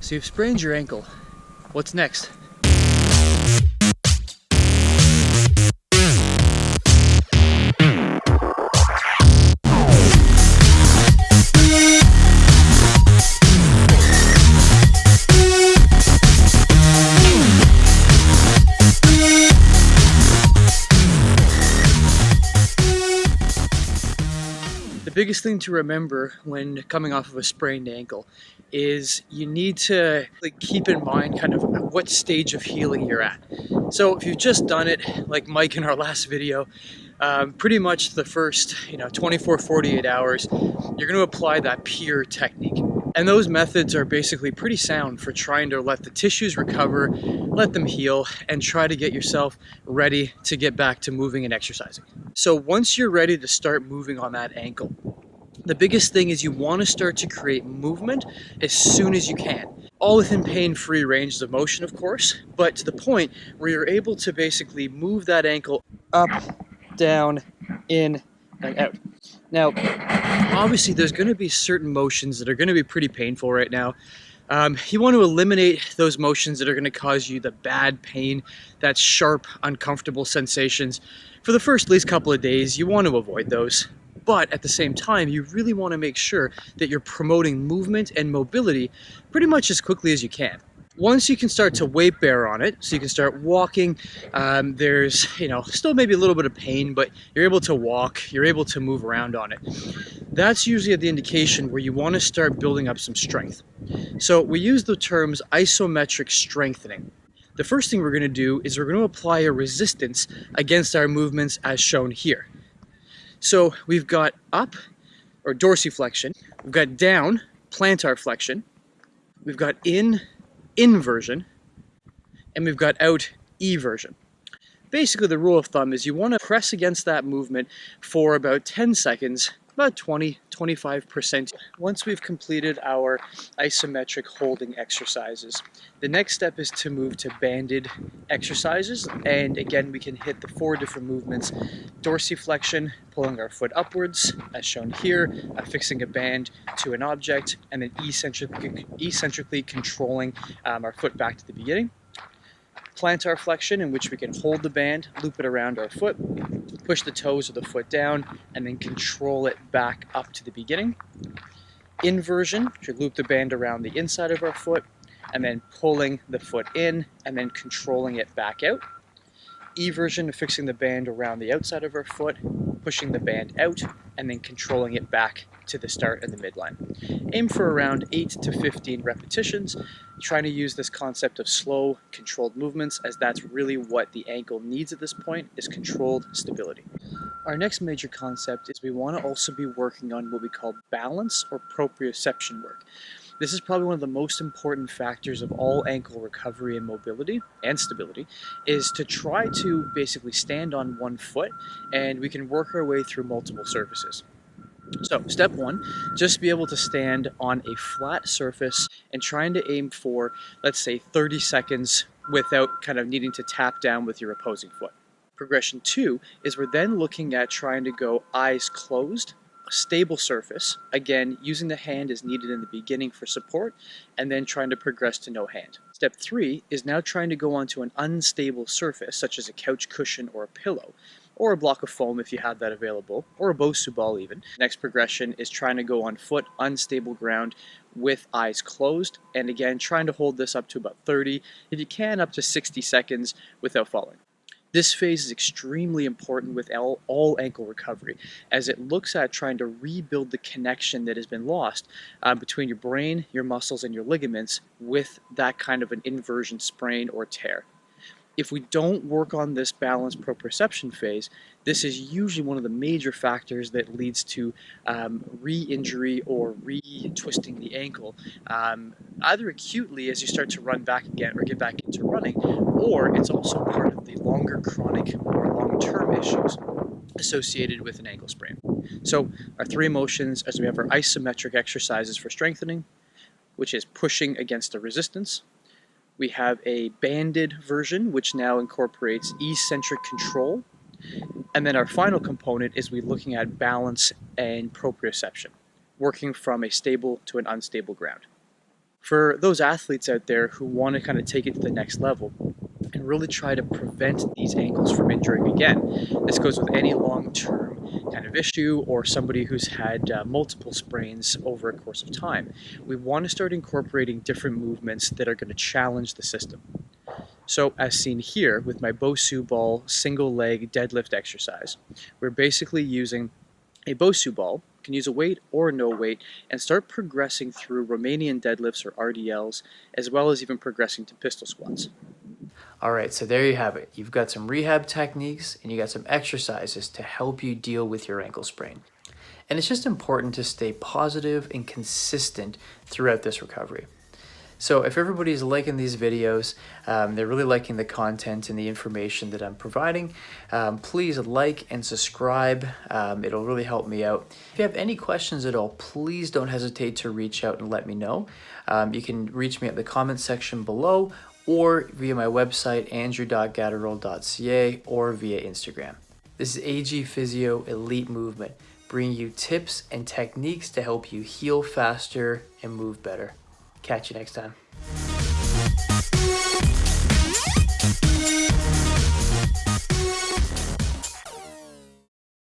So you've sprained your ankle. What's next? The biggest thing to remember when coming off of a sprained ankle is you need to keep in mind kind of what stage of healing you're at. So if you've just done it, like Mike in our last video, pretty much the first 24-48 hours, you're going to apply that PEER technique. And those methods are basically pretty sound for trying to let the tissues recover, let them heal, and try to get yourself ready to get back to moving and exercising. So once you're ready to start moving on that ankle, the biggest thing is you want to start to create movement as soon as you can. All within pain-free range of motion, of course, but to the point where you're able to basically move that ankle up, down, in, and out. Now, obviously there's going to be certain motions that are going to be pretty painful right now. You want to eliminate those motions that are going to cause you the bad pain, that sharp, uncomfortable sensations. For the first at least couple of days, you want to avoid those. But at the same time, you really want to make sure that you're promoting movement and mobility pretty much as quickly as you can. Once you can start to weight bear on it, so you can start walking, there's still maybe a little bit of pain, but you're able to walk, you're able to move around on it. That's usually at the indication where you want to start building up some strength. So we use the terms isometric strengthening. The first thing we're going to do is we're going to apply a resistance against our movements as shown here. So we've got up, or dorsiflexion, we've got down, plantar flexion, we've got in, inversion, and we've got out, eversion. Basically the rule of thumb is you want to press against that movement for about 10 seconds, about 20-25%. Once we've completed our isometric holding exercises, the next step is to move to banded exercises. And again, we can hit the 4 different movements: dorsiflexion, pulling our foot upwards, as shown here, fixing a band to an object, and then eccentrically controlling our foot back to the beginning. Plantar flexion, in which we can hold the band, loop it around our foot, push the toes of the foot down, and then control it back up to the beginning. Inversion, to loop the band around the inside of our foot, and then pulling the foot in, and then controlling it back out. Eversion, fixing the band around the outside of our foot, pushing the band out, and then controlling it back to the start and the midline. Aim for around 8 to 15 repetitions, trying to use this concept of slow, controlled movements, as that's really what the ankle needs at this point, is controlled stability. Our next major concept is we want to also be working on what we call balance or proprioception work. This is probably one of the most important factors of all ankle recovery and mobility and stability, is to try to basically stand on one foot, and we can work our way through multiple surfaces. So step 1, just be able to stand on a flat surface and trying to aim for, let's say, 30 seconds without kind of needing to tap down with your opposing foot. Progression 2 is we're then looking at trying to go eyes closed, a stable surface, again using the hand as needed in the beginning for support, and then trying to progress to no hand. Step 3 is now trying to go onto an unstable surface, such as a couch cushion or a pillow, or a block of foam if you have that available, or a Bosu ball even. Next progression is trying to go on foot, unstable ground, with eyes closed, and again trying to hold this up to about 30, if you can up to 60 seconds without falling. This phase is extremely important with all ankle recovery, as it looks at trying to rebuild the connection that has been lost between your brain, your muscles, and your ligaments with that kind of an inversion sprain or tear. If we don't work on this balanced proprioception phase, this is usually one of the major factors that leads to re-injury or re-twisting the ankle, either acutely as you start to run back again or get back into running, or it's also part of the longer chronic or long-term issues associated with an ankle sprain. So our 3 motions, as we have our isometric exercises for strengthening, which is pushing against a resistance. We have a banded version, which now incorporates eccentric control. And then our final component is we're looking at balance and proprioception, working from a stable to an unstable ground. For those athletes out there who want to kind of take it to the next level and really try to prevent these ankles from injuring again, this goes with any long-term kind of issue or somebody who's had multiple sprains over a course of time, we want to start incorporating different movements that are going to challenge the system. So as seen here with my Bosu ball single leg deadlift exercise, we're basically using a Bosu ball, can use a weight or no weight, and start progressing through Romanian deadlifts or RDLs, as well as even progressing to pistol squats. All right, so there you have it. You've got some rehab techniques and you got some exercises to help you deal with your ankle sprain. And it's just important to stay positive and consistent throughout this recovery. So if everybody's liking these videos, they're really liking the content and the information that I'm providing, please like and subscribe. It'll really help me out. If you have any questions at all, please don't hesitate to reach out and let me know. You can reach me at the comment section below or via my website, ANDREW.GATERELL.CA, or via Instagram. This is AG Physio Elite Movement, bringing you tips and techniques to help you heal faster and move better. Catch you next time.